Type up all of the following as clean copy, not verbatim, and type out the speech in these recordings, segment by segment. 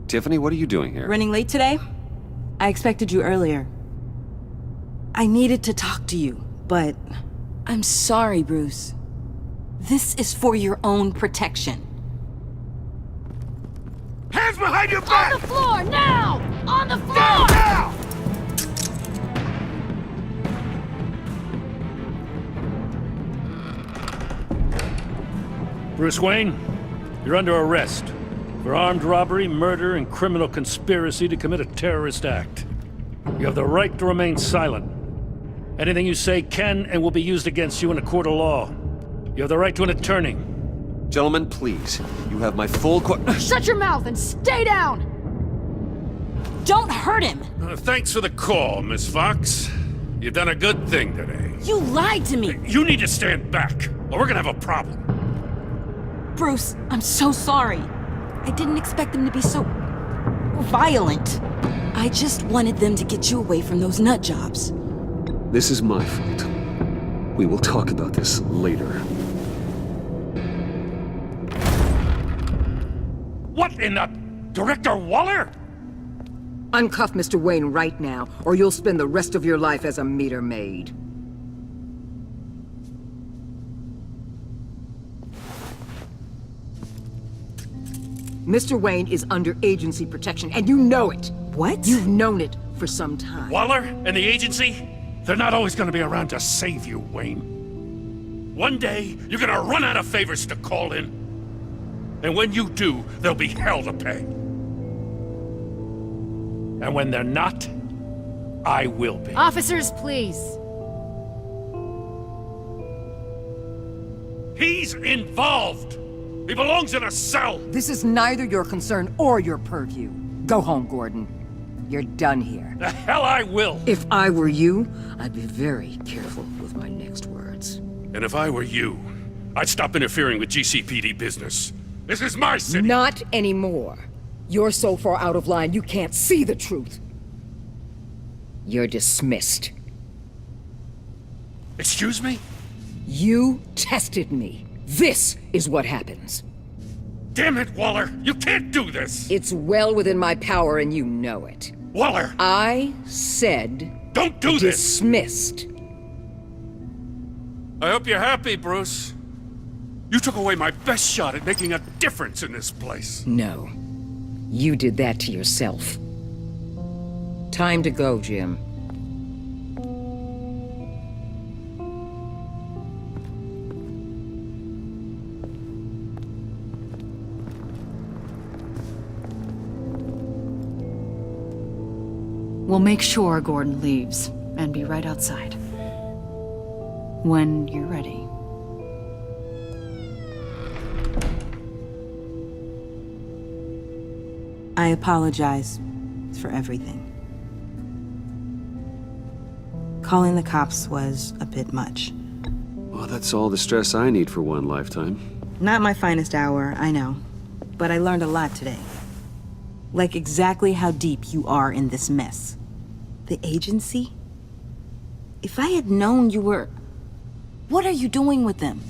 Tiffany, what are you doing here? Running late today? I expected you earlier. I needed to talk to you, but... I'm sorry, Bruce. This is for your own protection. Hands behind your back! On the floor, now! On the floor! Down, now! Bruce Wayne, you're under arrest for armed robbery, murder, and criminal conspiracy to commit a terrorist act. You have the right to remain silent. Anything you say can and will be used against you in a court of law. You have the right to an attorney. Gentlemen, please. You have my full Shut your mouth and stay down! Don't hurt him! Thanks for the call, Miss Fox. You've done a good thing today. You lied to me! You need to stand back, or we're gonna have a problem. Bruce, I'm so sorry. I didn't expect them to be so... violent. I just wanted them to get you away from those nut jobs. This is my fault. We will talk about this later. What in the... Director Waller? Uncuff Mr. Wayne right now, or you'll spend the rest of your life as a meter maid. Mr. Wayne is under agency protection, and you know it! What? You've known it for some time. Waller and the agency? They're not always gonna be around to save you, Wayne. One day, you're gonna run out of favors to call in. And when you do, there'll be hell to pay. And when they're not, I will be. Officers, please. He's involved! He belongs in a cell! This is neither your concern or your purview. Go home, Gordon. You're done here. The hell I will! If I were you, I'd be very careful with my next words. And if I were you, I'd stop interfering with GCPD business. This is my city! Not anymore. You're so far out of line, you can't see the truth. You're dismissed. Excuse me? You tested me. This is what happens. Damn it, Waller! You can't do this! It's well within my power and you know it. Waller! I said... Don't do this! Dismissed. I hope you're happy, Bruce. You took away my best shot at making a difference in this place. No. You did that to yourself. Time to go, Jim. We'll make sure Gordon leaves, and be right outside. When you're ready. I apologize for everything. Calling the cops was a bit much. Well, that's all the stress I need for one lifetime. Not my finest hour, I know. But I learned a lot today. Like exactly how deep you are in this mess. The agency? If I had known you were... What are you doing with them?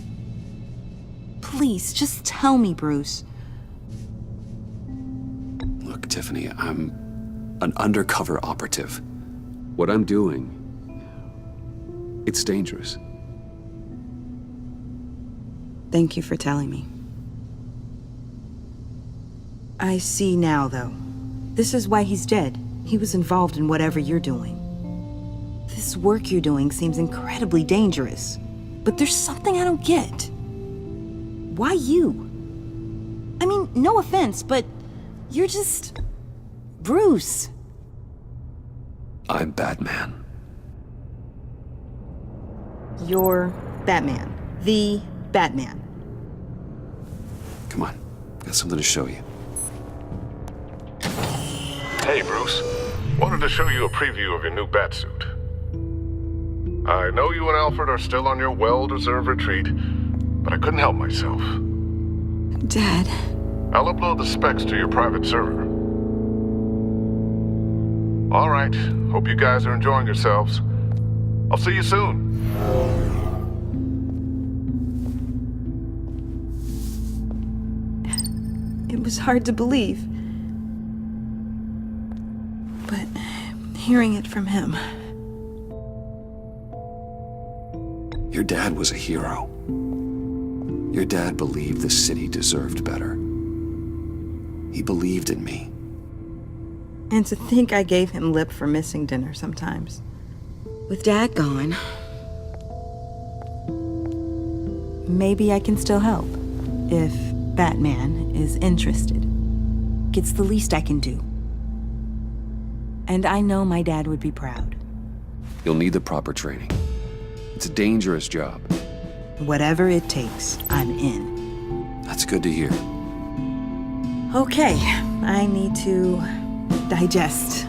Please, just tell me, Bruce. Look, Tiffany, I'm an undercover operative. What I'm doing, it's dangerous. Thank you for telling me. I see now, though. This is why he's dead. He was involved in whatever you're doing. This work you're doing seems incredibly dangerous. But there's something I don't get. Why you? I mean, no offense, but you're just... Bruce. I'm Batman. You're Batman. The Batman. Come on, got something to show you. Hey, Bruce. Wanted to show you a preview of your new Batsuit. I know you and Alfred are still on your well-deserved retreat, but I couldn't help myself. Dad. I'll upload the specs to your private server. All right. Hope you guys are enjoying yourselves. I'll see you soon. It was hard to believe. hearing it from him. Your dad was a hero. Your dad believed the city deserved better. He believed in me. And to think I gave him lip for missing dinner sometimes. With Dad gone, maybe I can still help. If Batman is interested. It's the least I can do. And I know my dad would be proud. You'll need the proper training. It's a dangerous job. Whatever it takes, I'm in. That's good to hear. Okay, I need to digest.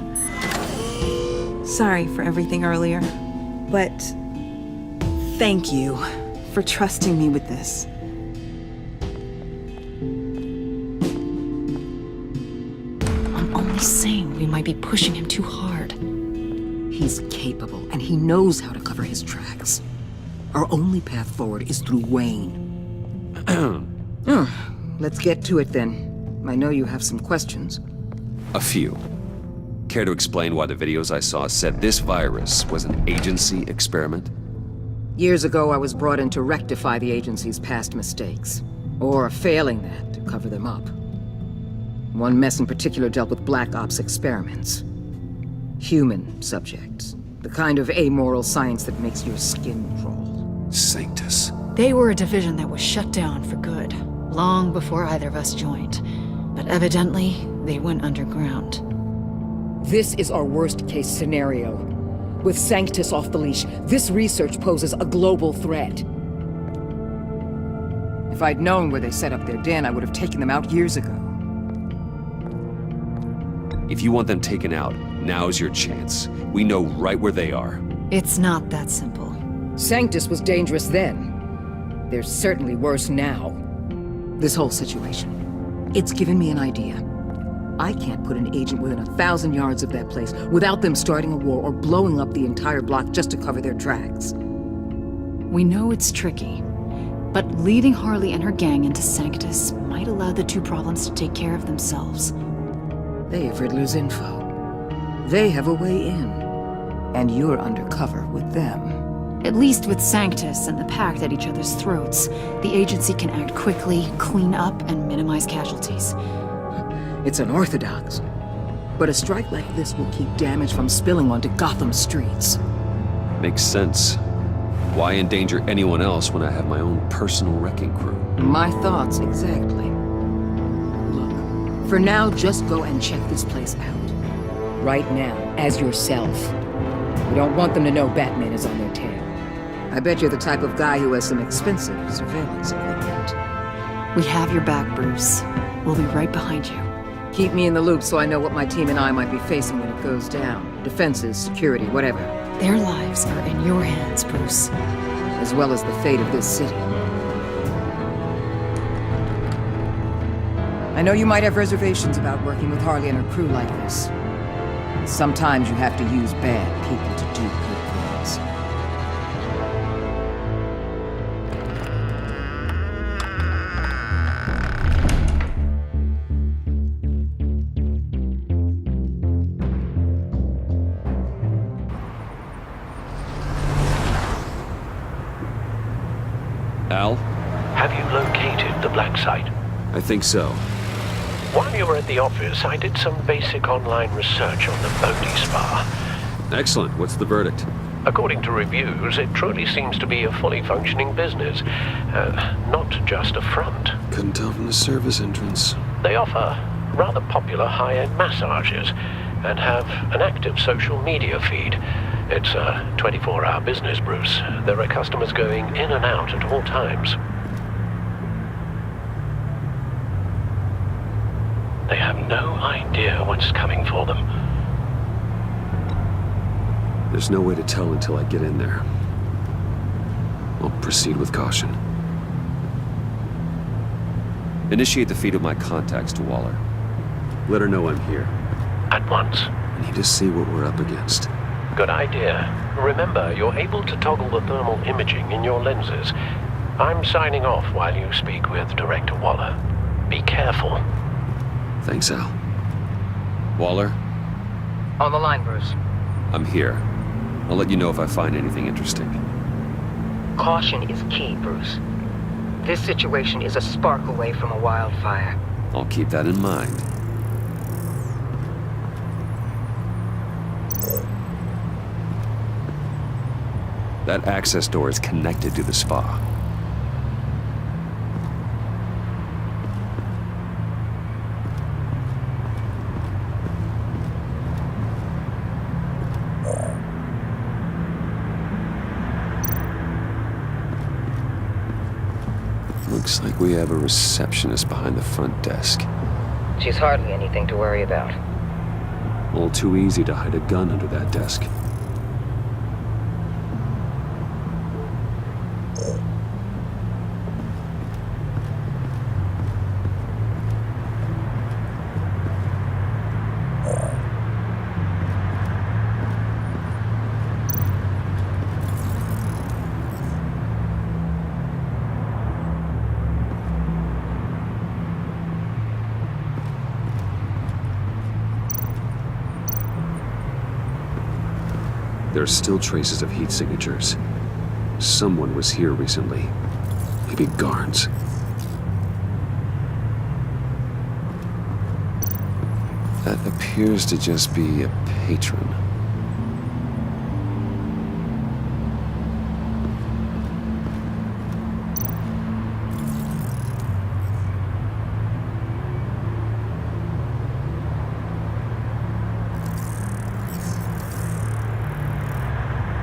Sorry for everything earlier, but thank you for trusting me with this. I'm only saying we might be pushing him too hard. He's capable, and he knows how to cover his tracks. Our only path forward is through Wayne. Let's get to it then. I know you have some questions. A few. Care to explain why the videos I saw said this virus was an agency experiment? Years ago, I was brought in to rectify the agency's past mistakes. Or, failing that, to cover them up. One mess in particular dealt with Black Ops experiments. Human subjects. The kind of amoral science that makes your skin crawl. Sanctus. They were a division that was shut down for good, long before either of us joined. But evidently, they went underground. This is our worst-case scenario. With Sanctus off the leash, this research poses a global threat. If I'd known where they set up their den, I would have taken them out years ago. If you want them taken out, now's your chance. We know right where they are. It's not that simple. Sanctus was dangerous then. They're certainly worse now. This whole situation, it's given me an idea. I can't put an agent within 1,000 yards of that place without them starting a war or blowing up the entire block just to cover their tracks. We know it's tricky, but leading Harley and her gang into Sanctus might allow the two problems to take care of themselves. They have Riddler's info. They have a way in. And you're undercover with them. At least with Sanctus and the Pact at each other's throats, the agency can act quickly, clean up, and minimize casualties. It's unorthodox. But a strike like this will keep damage from spilling onto Gotham streets. Makes sense. Why endanger anyone else when I have my own personal wrecking crew? My thoughts, exactly. Look, for now, just go and check this place out. Right now, as yourself. We don't want them to know Batman is on their tail. I bet you're the type of guy who has some expensive surveillance equipment. We have your back, Bruce. We'll be right behind you. Keep me in the loop so I know what my team and I might be facing when it goes down. Defenses, security, whatever. Their lives are in your hands, Bruce. As well as the fate of this city. I know you might have reservations about working with Harley and her crew like this. Sometimes you have to use bad people to do good things. Al? Have you located the black site? I think so. While you were at the office, I did some basic online research on the Bodhi Spa. Excellent. What's the verdict? According to reviews, it truly seems to be a fully functioning business, not just a front. Couldn't tell from the service entrance. They offer rather popular high-end massages and have an active social media feed. It's a 24-hour business, Bruce. There are customers going in and out at all times. They have no idea what's coming for them. There's no way to tell until I get in there. I'll proceed with caution. Initiate the feed of my contacts to Waller. Let her know I'm here. At once. I need to see what we're up against. Good idea. Remember, you're able to toggle the thermal imaging in your lenses. I'm signing off while you speak with Director Waller. Be careful. Thanks, Al. Waller? On the line, Bruce. I'm here. I'll let you know if I find anything interesting. Caution is key, Bruce. This situation is a spark away from a wildfire. I'll keep that in mind. That access door is connected to the spa. Looks like we have a receptionist behind the front desk. She's hardly anything to worry about. All too easy to hide a gun under that desk. There are still traces of heat signatures. Someone was here recently. Maybe guards. That appears to just be a patron.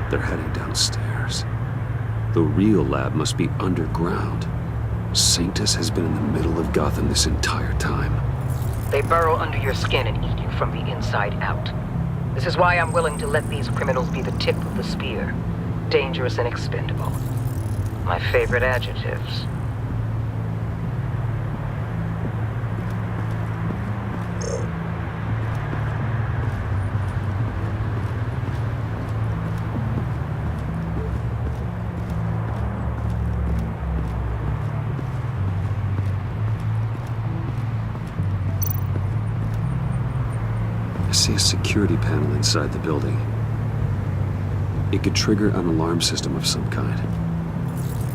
They're heading downstairs. The real lab must be underground. Sanctus has been in the middle of Gotham this entire time. They burrow under your skin and eat you from the inside out. This is why I'm willing to let these criminals be the tip of the spear. Dangerous and expendable. My favorite adjectives. I see a security panel inside the building. It could trigger an alarm system of some kind.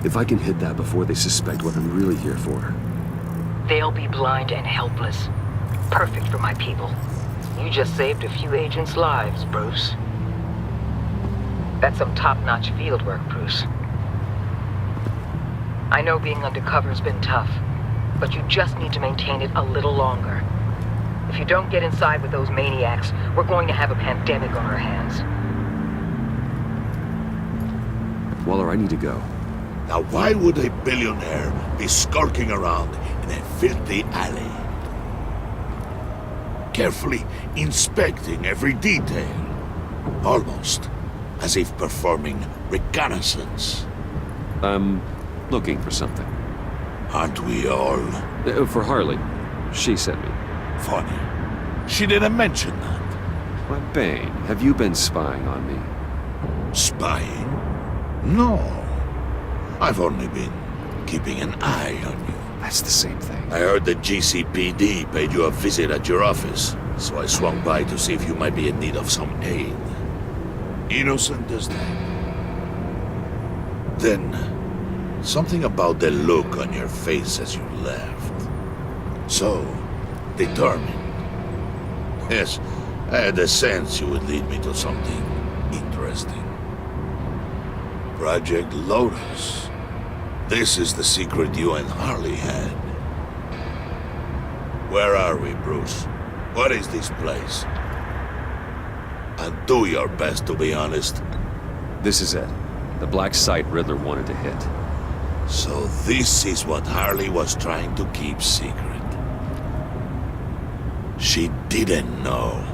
If I can hit that before they suspect what I'm really here for. They'll be blind and helpless. Perfect for my people. You just saved a few agents' lives, Bruce. That's some top-notch field work, Bruce. I know being undercover's been tough, but you just need to maintain it a little longer. If you don't get inside with those maniacs, we're going to have a pandemic on our hands. Waller, I need to go. Now why would a billionaire be skulking around in a filthy alley? Carefully inspecting every detail. Almost as if performing reconnaissance. I'm looking for something. Aren't we all? For Harley. She sent me. Funny. She didn't mention that. Why, Bane, have you been spying on me? Spying? No. I've only been keeping an eye on you. That's the same thing. I heard the GCPD paid you a visit at your office, so I swung by to see if you might be in need of some aid. Innocent as that. Then, something about the look on your face as you left. So, determined. Yes, I had a sense you would lead me to something interesting. Project Lotus. This is the secret you and Harley had. Where are we, Bruce? What is this place? And do your best to be honest. This is it. The black site Riddler wanted to hit. So this is what Harley was trying to keep secret. She didn't know.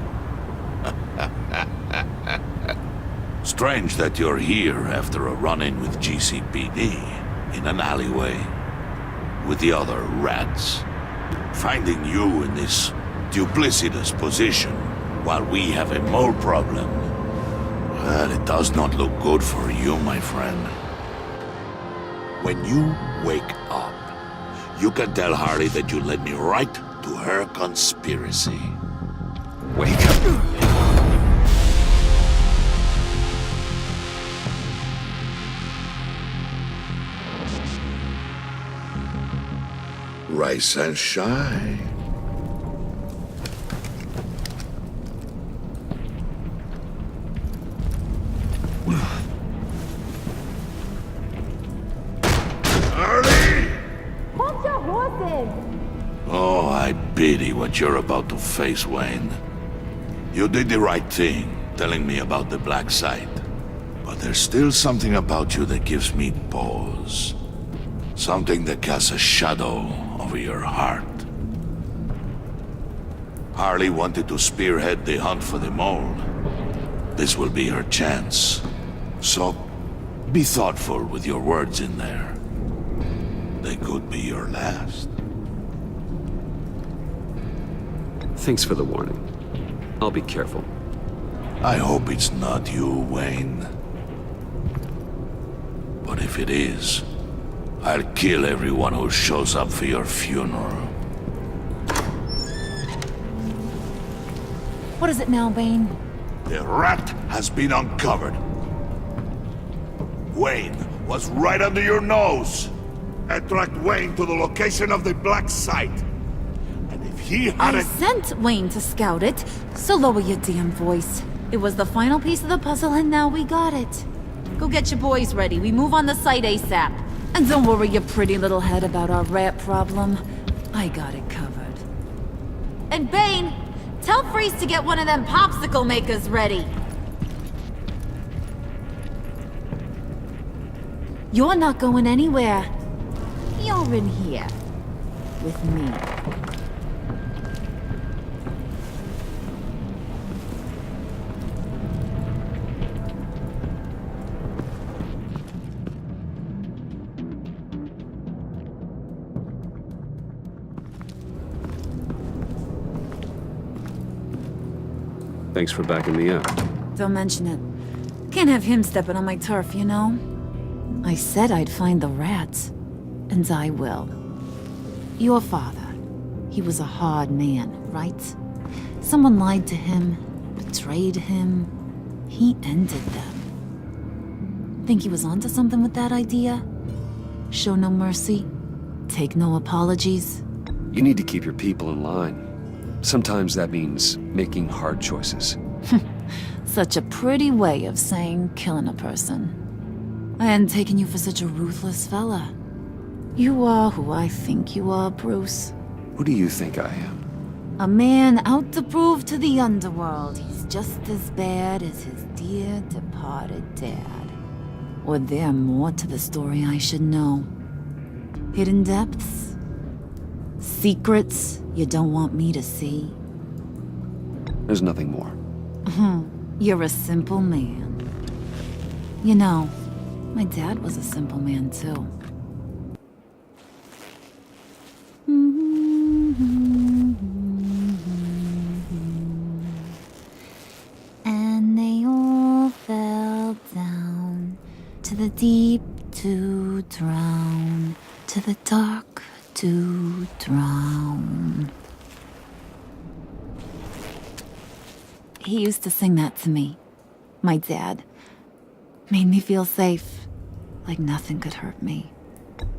Strange that you're here after a run-in with GCPD in an alleyway with the other rats. Finding you in this duplicitous position while we have a mole problem. Well, it does not look good for you, my friend. When you wake up, you can tell Harley that you led me right to her conspiracy. Wake up. Rise and shine. Harley! Hold your horses! Oh, I pity what you're about to face, Wayne. You did the right thing, telling me about the black site. But there's still something about you that gives me pause. Something that casts a shadow over your heart. Harley wanted to spearhead the hunt for the mole. This will be her chance. So, be thoughtful with your words in there. They could be your last. Thanks for the warning. I'll be careful. I hope it's not you, Wayne. But if it is, I'll kill everyone who shows up for your funeral. What is it now, Bane? The rat has been uncovered. Wayne was right under your nose. I tracked Wayne to the location of the black site. And if he I hadn't... sent Wayne to scout it, so lower your damn voice. It was the final piece of the puzzle and now we got it. Go get your boys ready. We move on the site ASAP. And don't worry your pretty little head about our rat problem. I got it covered. And Bane, tell Freeze to get one of them popsicle makers ready. You're not going anywhere. You're in here. With me. Thanks for backing me up. Don't mention it. Can't have him stepping on my turf, you know? I said I'd find the rats. And I will. Your father. He was a hard man, right? Someone lied to him, betrayed him. He ended them. Think he was onto something with that idea? Show no mercy? Take no apologies? You need to keep your people in line. Sometimes that means making hard choices. Such a pretty way of saying killing a person. I hadn't taken you for such a ruthless fella. You are who I think you are, Bruce. Who do you think I am? A man out to prove to the underworld he's just as bad as his dear departed dad. Or there more to the story I should know. Hidden depths? Secrets you don't want me to see? There's nothing more. You're a simple man. You know, my dad was a simple man too. And they all fell down to the deep to drown, to the dark to drown. He used to sing that to me. My dad. Made me feel safe. Like nothing could hurt me.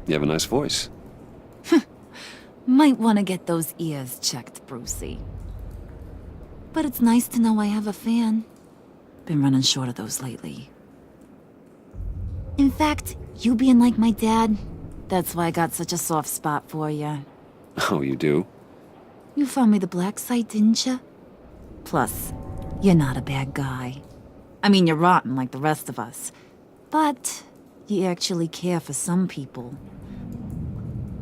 You have a nice voice. Might want to get those ears checked, Brucey. But it's nice to know I have a fan. Been running short of those lately. In fact, you being like my dad, that's why I got such a soft spot for you. Oh, you do? You found me the black site, didn't you? Plus, you're not a bad guy. I mean, you're rotten like the rest of us. But you actually care for some people.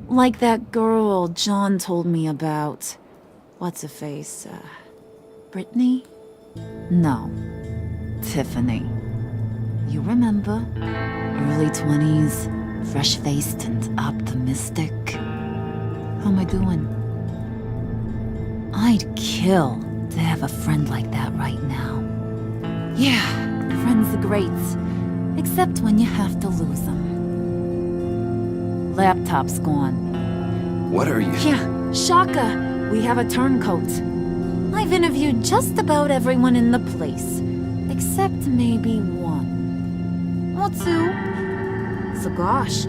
Like that girl John told me about. What's her face? Brittany? No. Tiffany. You remember? Early 20s, fresh-faced and optimistic. How am I doing? I'd kill to have a friend like that right now. Yeah, friends are great. Except when you have to lose them. Laptop's gone. What are you... Yeah, shocker. We have a turncoat. I've interviewed just about everyone in the place. Except maybe one. Or two. So gosh,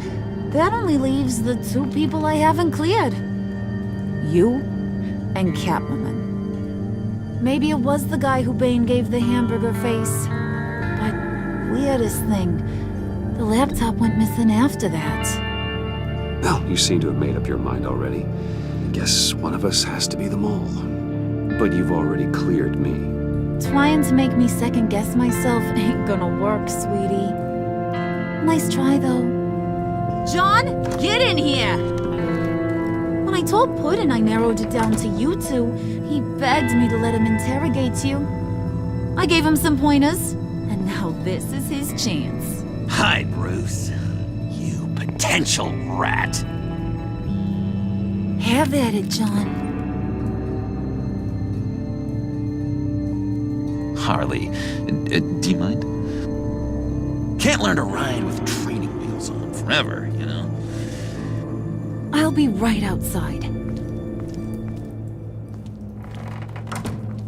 that only leaves the two people I haven't cleared. You and Catwoman. Maybe it was the guy who Bane gave the hamburger face. But weirdest thing, the laptop went missing after that. Well, you seem to have made up your mind already. Guess one of us has to be the mole. But you've already cleared me. Trying to make me second guess myself ain't gonna work, sweetie. Nice try, though. John, get in here! When I told Puddin' I narrowed it down to you two, he begged me to let him interrogate you. I gave him some pointers, and now this is his chance. Hi, Bruce. You potential rat. Have at it, John. Harley, do you mind? Can't learn to ride with training wheels on forever, you know? I'll be right outside.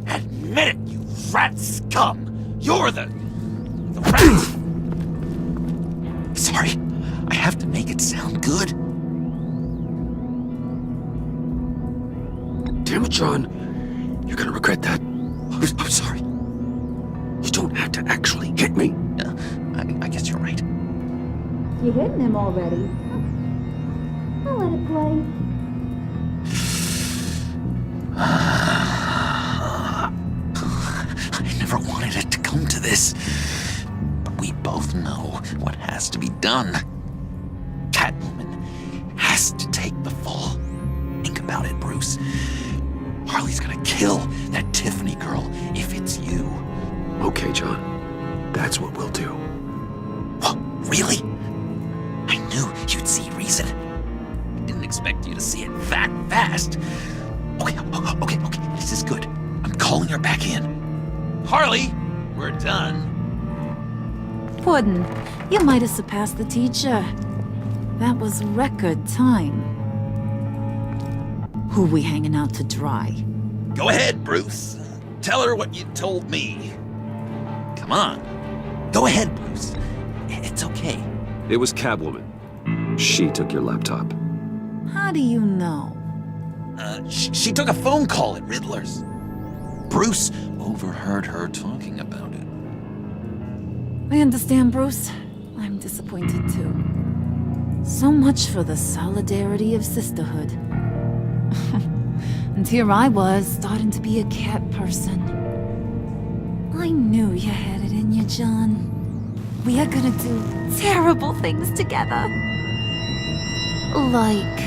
Admit it, you rat scum! You're the rat! Sorry, I have to make it sound good. Damn it, John. You're gonna regret that. I'm sorry. You don't have to actually hit me. I guess you're right. You hitting him already? I'll let it play. I never wanted it to come to this. But we both know what has to be done. Catwoman has to take the fall. Think about it, Bruce. Harley's gonna kill that Tiffany girl if it's you. Okay, John. That's what we'll do. What? Really? I knew you'd see reason. I didn't expect you to see it that fast. Okay. This is good. I'm calling her back in. Harley, we're done. Puddin', you might have surpassed the teacher. That was record time. Who we hanging out to dry? Go ahead, Bruce. Tell her what you told me. Come on. Go ahead, Bruce. It's okay. It was Catwoman. She took your laptop. How do you know? She took a phone call at Riddler's. Bruce overheard her talking about it. I understand, Bruce. I'm disappointed too. So much for the solidarity of sisterhood. And here I was, starting to be a cat person. I knew you had it in you, John. We are gonna do terrible things together. Like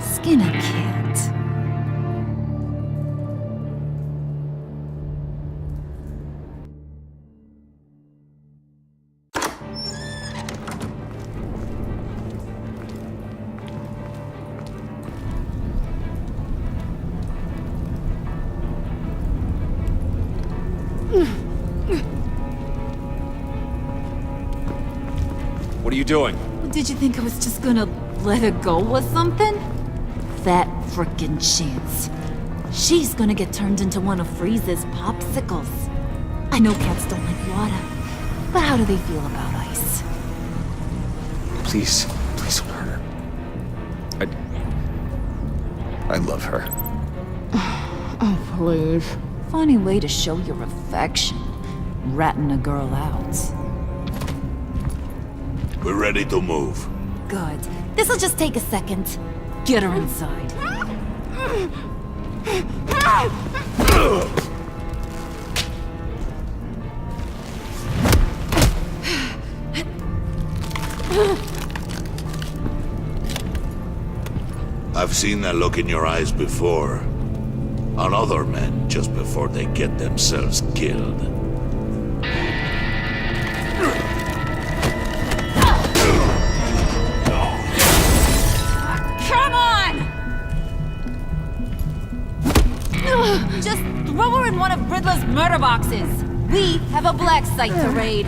skin a cat. What are you doing? Did you think I was just gonna let her go or something? That frickin' chance. She's gonna get turned into one of Freeze's popsicles. I know cats don't like water, but how do they feel about ice? Please don't hurt her. I love her. Oh, please. Funny way to show your affection. Ratting a girl out. We're ready to move. Good. This'll just take a second. Get her inside. I've seen that look in your eyes before. On other men just before they get themselves killed. Come on! Just throw her in one of Riddler's murder boxes. We have a black site to raid.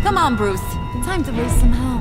Come on, Bruce. Time to raise some hell.